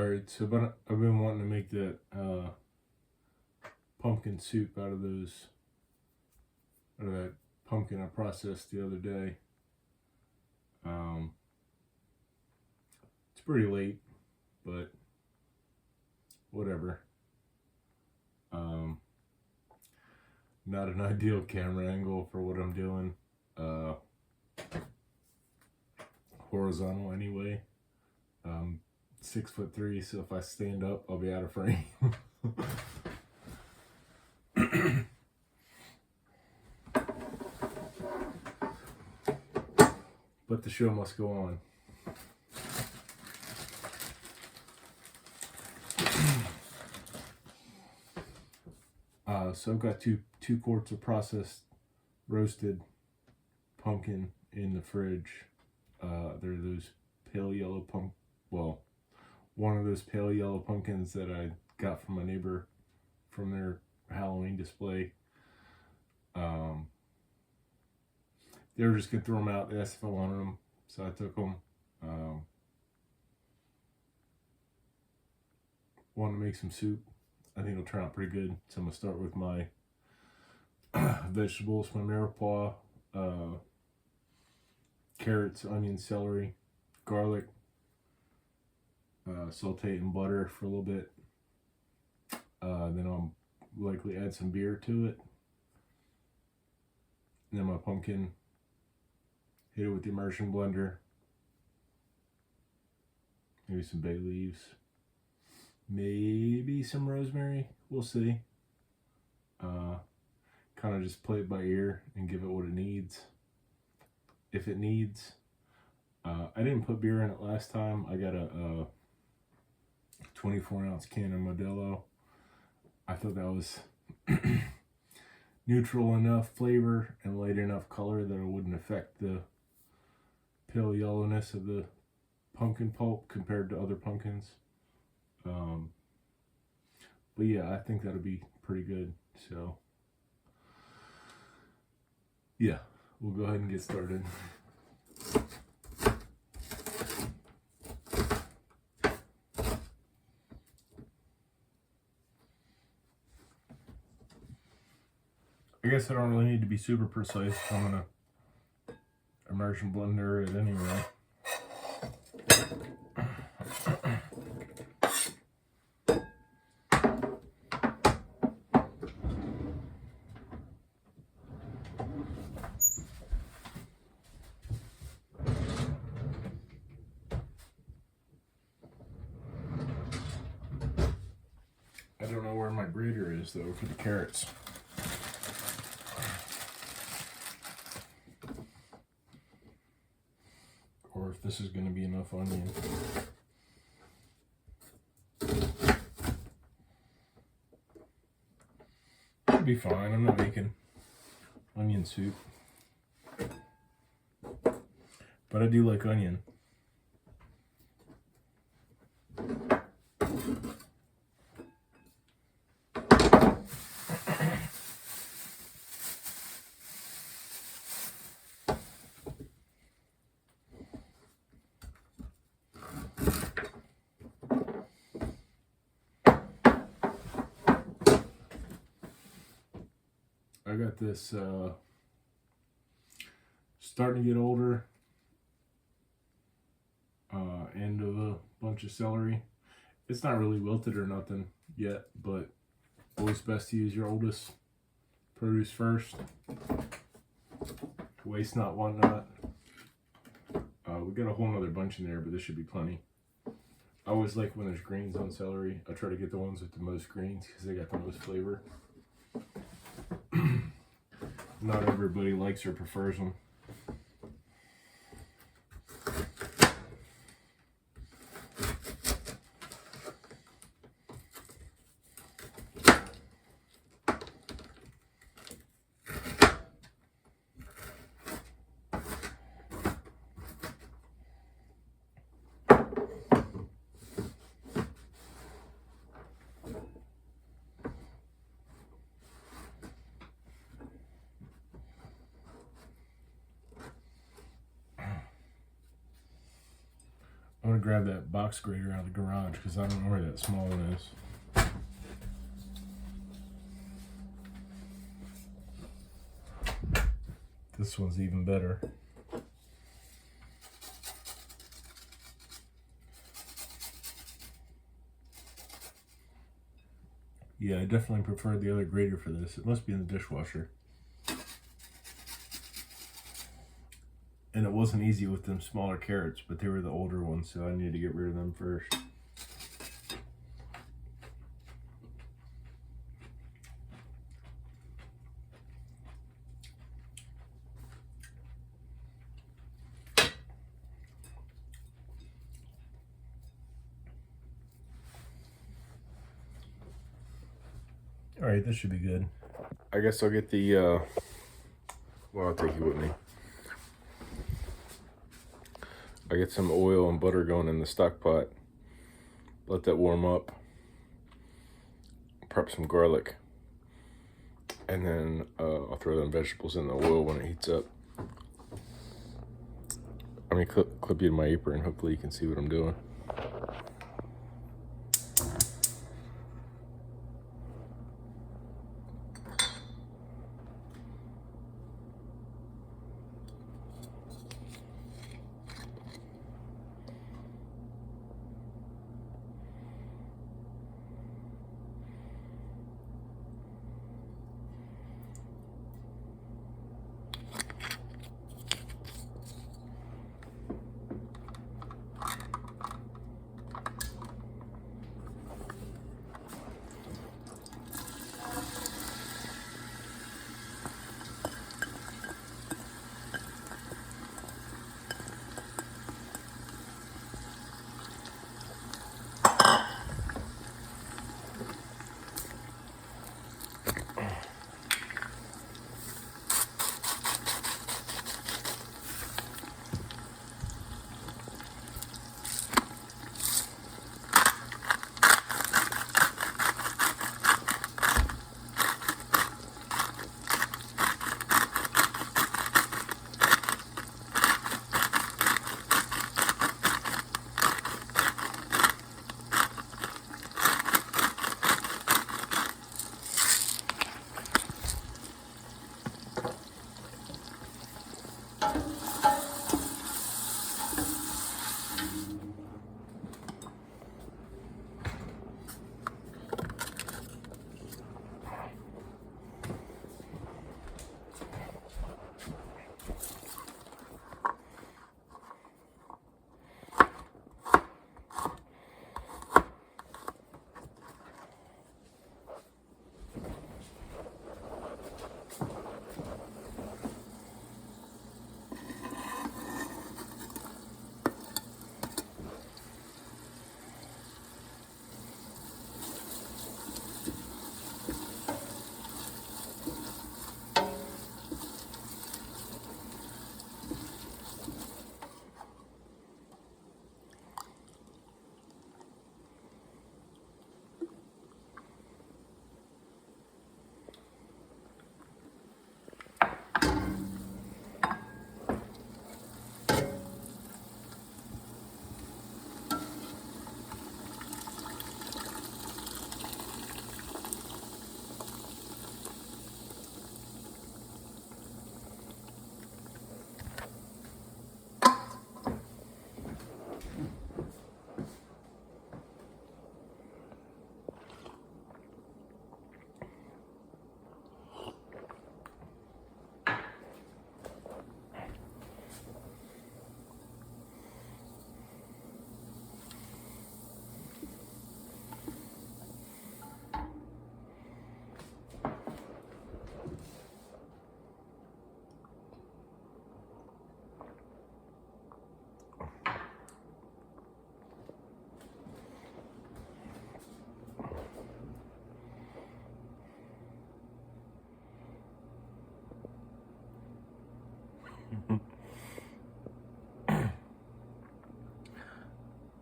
Alright, so I've been wanting to make that pumpkin soup out of that pumpkin I processed the other day. It's pretty late, but whatever. Not an ideal camera angle for what I'm doing. Horizontal anyway. 6'3", so if I stand up, I'll be out of frame. But the show must go on. So I've got two quarts of processed roasted pumpkin in the fridge. They're those pale yellow one of those pale yellow pumpkins that I got from my neighbor from their Halloween display. They were just gonna throw them out. They asked if I wanted them, so I took them. Wanted to make some soup. I think it'll turn out pretty good. So I'm gonna start with my vegetables, my mirepoix, carrots, onions, celery, garlic. Saute it in butter for a little bit. Then I'll likely add some beer to it. And then my pumpkin. Hit it with the immersion blender. Maybe some bay leaves. Maybe some rosemary. We'll see. Kind of just play it by ear and give it what it needs. If it needs. I didn't put beer in it last time. I got a 24-ounce can of Modelo. I thought that was neutral enough flavor and light enough color that it wouldn't affect the pale yellowness of the pumpkin pulp compared to other pumpkins. But yeah, I think that'll be pretty good. So yeah, we'll go ahead and get started. I guess I don't really need to be super precise. I'm gonna immersion blender it anyway. I don't know where my grater is though for the carrots. Or if this is going to be enough onion. Should be fine. I'm not making onion soup. But I do like onion. I got this starting to get older end of a bunch of celery. It's not really wilted or nothing yet, but always best to use your oldest produce first. Waste not, want not. We got a whole nother bunch in there, but this should be plenty. I always like when there's greens on celery. I try to get the ones with the most greens because they got the most flavor. Not everybody likes or prefers them. I'm gonna grab that box grater out of the garage because I don't know where that small one is. This one's even better. Yeah, I definitely prefer the other grater for this. It must be in the dishwasher. And it wasn't easy with them smaller carrots, but they were the older ones, so I needed to get rid of them first. All right, this should be good. I guess I'll get the, well, I'll take you with me. I get some oil and butter going in the stock pot. Let that warm up. Prep some garlic. And then I'll throw them vegetables in the oil when it heats up. I'm gonna clip you in my apron. Hopefully you can see what I'm doing.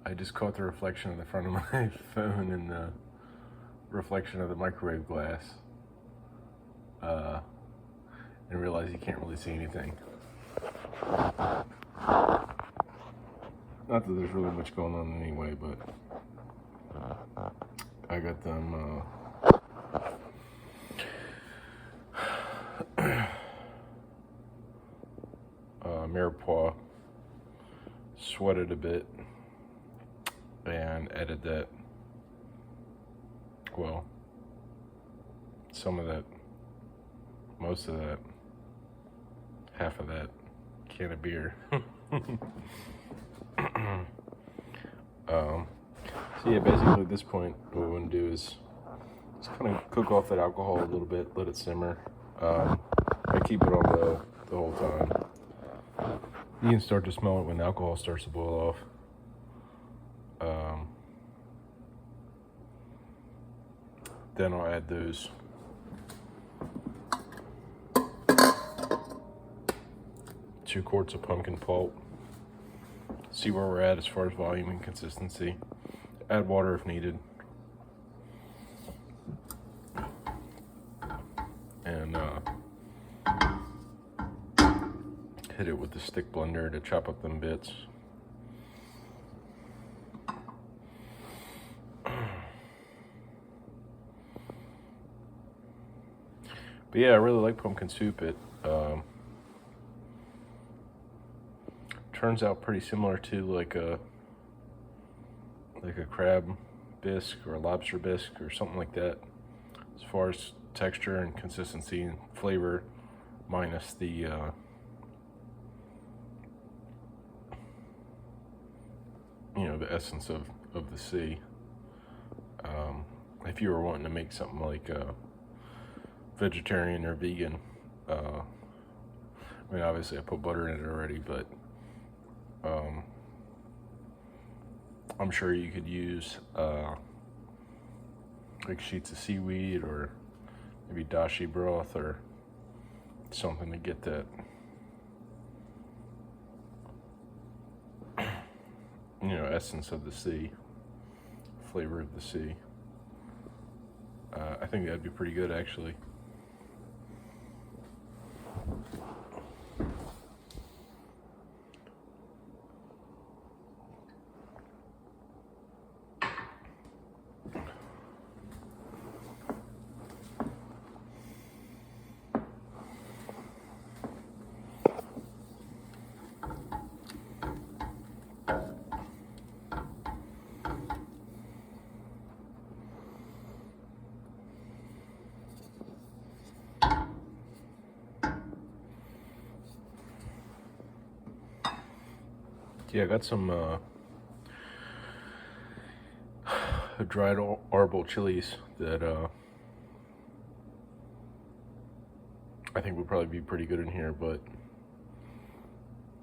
I just caught the reflection of the front of my phone and the reflection of the microwave glass, and realized you can't really see anything. Not that there's really much going on anyway, but I got them mirepoix, sweated a bit, and added that, well, some of that, most of that, half of that can of beer. So yeah, basically at this point, what we want to do is just kind of cook off that alcohol a little bit, let it simmer. I keep it on low the whole time. You can start to smell it when the alcohol starts to boil off. Then I'll add those 2 quarts of pumpkin pulp. See where we're at as far as volume and consistency. Add water if needed. And hit it with the stick blender to chop up them bits. But yeah, I really like pumpkin soup. It turns out pretty similar to like a crab bisque or a lobster bisque or something like that, as far as texture and consistency and flavor, minus the the essence of the sea. If you were wanting to make something like vegetarian or vegan, I mean, obviously I put butter in it already, but I'm sure you could use like sheets of seaweed or maybe dashi broth or something to get that essence of the sea, flavor of the sea. I think that'd be pretty good, actually. Yeah, I got some dried arbol chilies that I think would probably be pretty good in here, but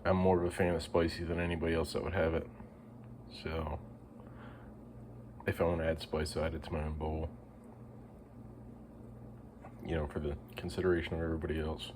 I'm more of a fan of spicy than anybody else that would have it. So if I want to add spice, I'll add it to my own bowl, for the consideration of everybody else.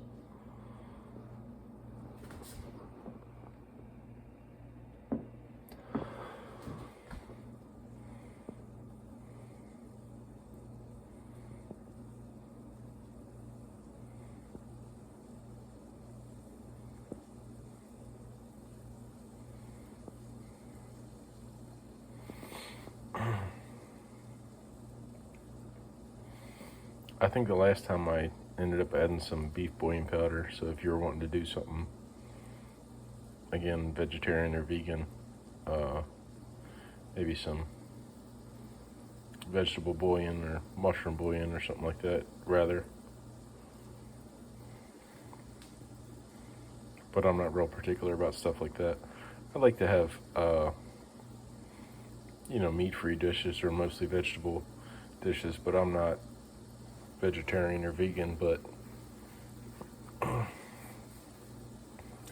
I think the last time I ended up adding some beef bouillon powder, so if you're wanting to do something, again, vegetarian or vegan, maybe some vegetable bouillon or mushroom bouillon or something like that, rather. But I'm not real particular about stuff like that. I like to have, meat-free dishes or mostly vegetable dishes, but I'm not vegetarian or vegan, but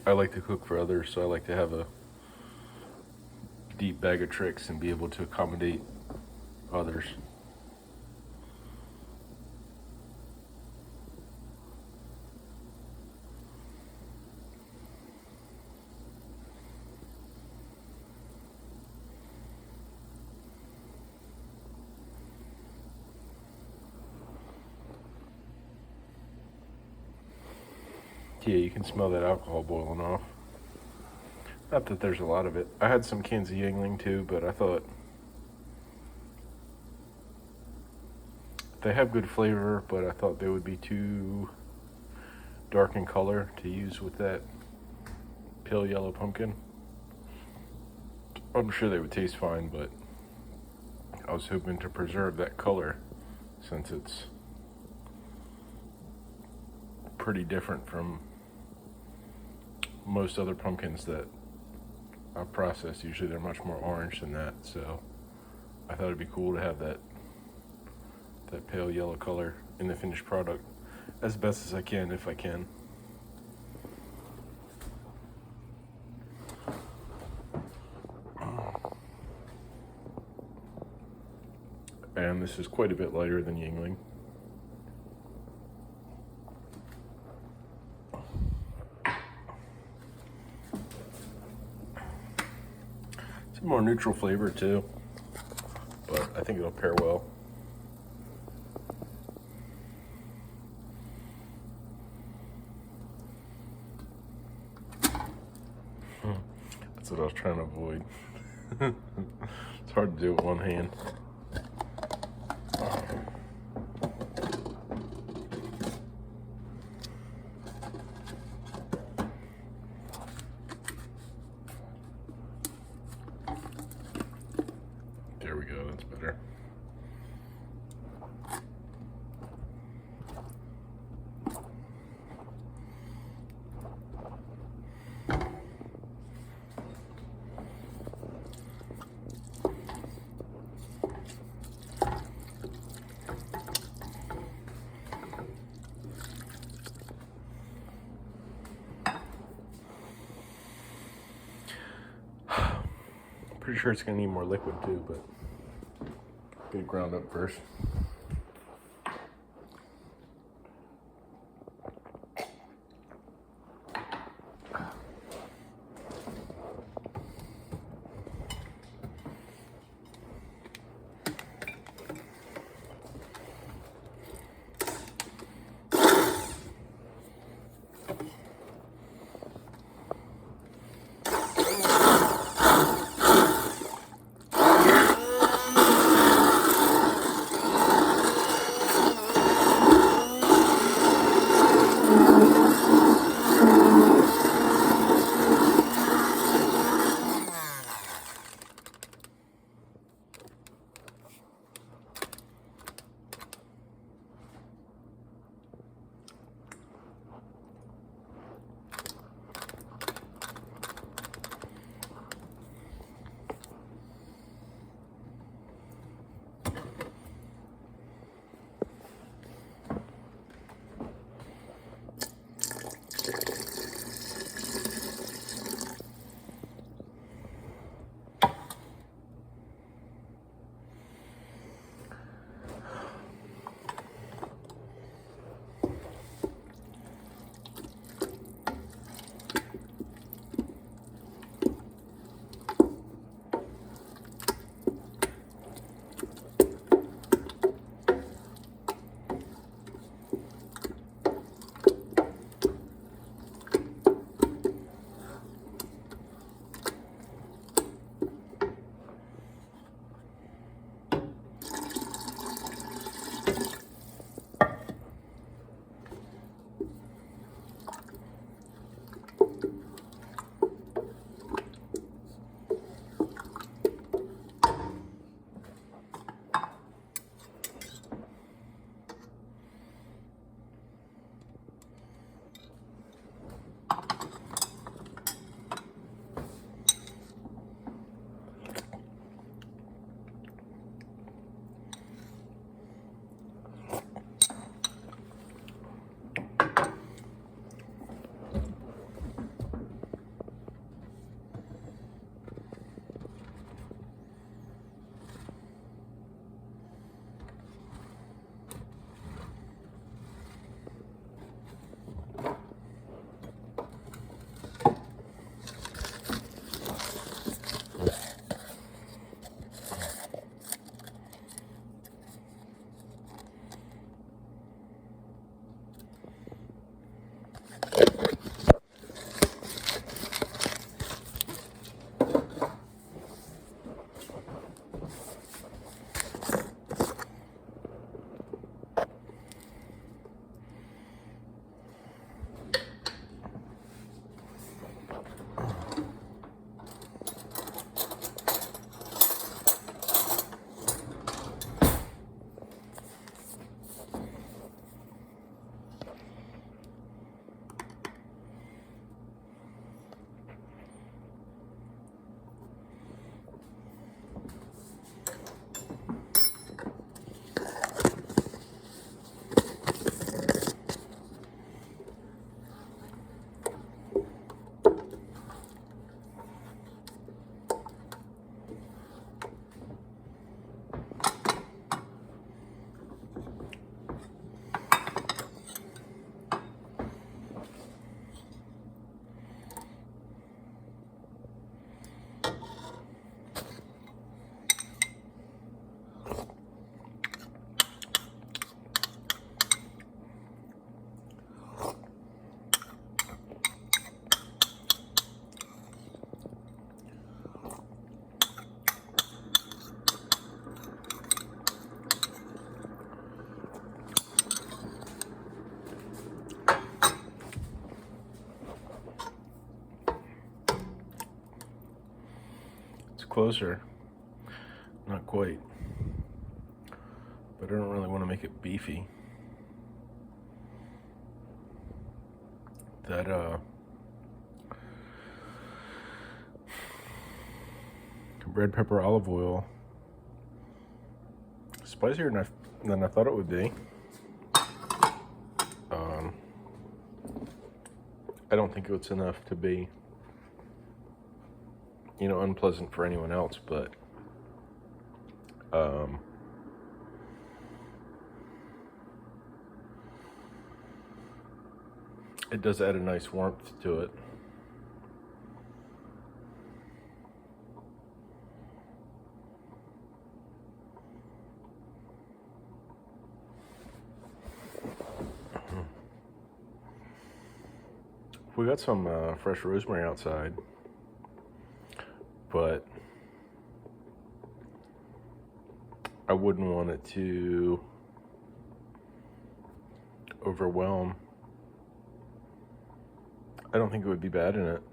I like to cook for others, so I like to have a deep bag of tricks and be able to accommodate others. Yeah, you can smell that alcohol boiling off. Not that there's a lot of it. I had some cans of Yingling too, but I thought they have good flavor, but I thought they would be too dark in color to use with that pale yellow pumpkin. I'm sure they would taste fine, but I was hoping to preserve that color since it's pretty different from most other pumpkins that I've processed. Usually they're much more orange than that, so I thought it'd be cool to have that pale yellow color in the finished product as best as I can, if I can. And this is quite a bit lighter than Yingling. It's a more neutral flavor too, but I think it'll pair well. That's what I was trying to avoid. It's hard to do with one hand. There we go, that's better. Pretty sure it's gonna need more liquid too, but get it ground up first. closer. Not quite. But I don't really want to make it beefy. That red pepper olive oil, spicier than I thought it would be. I don't think it's enough to be, you know, unpleasant for anyone else, but it does add a nice warmth to it. We got some fresh rosemary outside, but I wouldn't want it to overwhelm. I don't think it would be bad in it.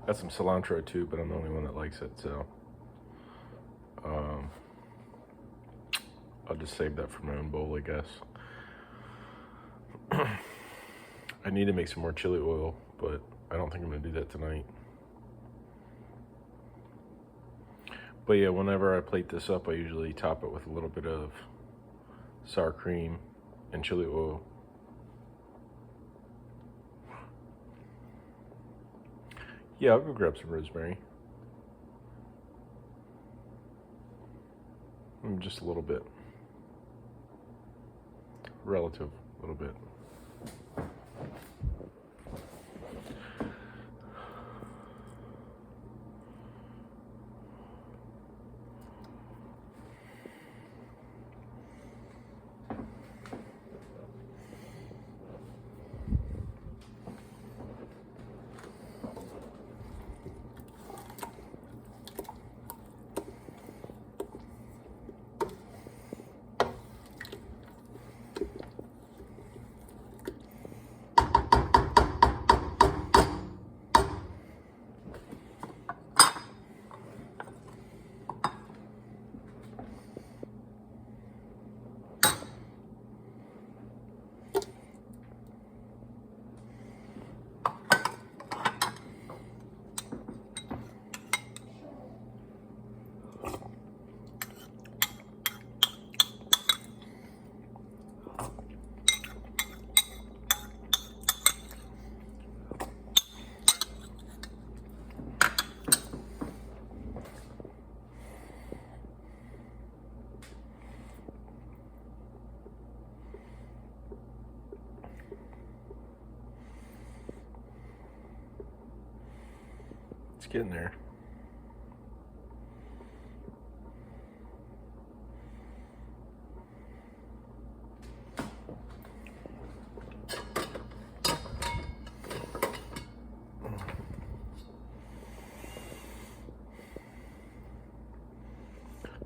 Got some cilantro too, but I'm the only one that likes it, so I'll just save that for my own bowl, I guess. I need to make some more chili oil, but I don't think I'm gonna do that tonight. But yeah, whenever I plate this up, I usually top it with a little bit of sour cream and chili oil. Yeah, I'll go grab some rosemary. Just a little bit. Relative, a little bit. It's getting there.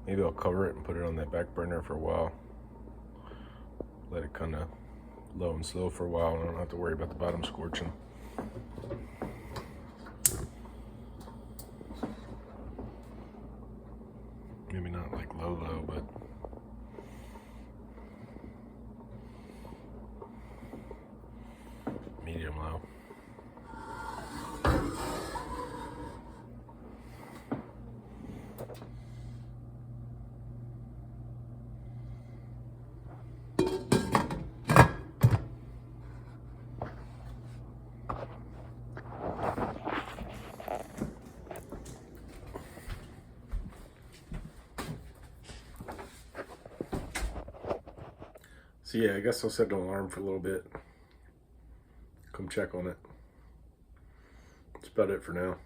Maybe I'll cover it and put it on that back burner for a while. Let it kind of low and slow for a while, and I don't have to worry about the bottom scorching. Maybe not like low, but medium low. So yeah, I guess I'll set an alarm for a little bit. Come check on it. That's about it for now.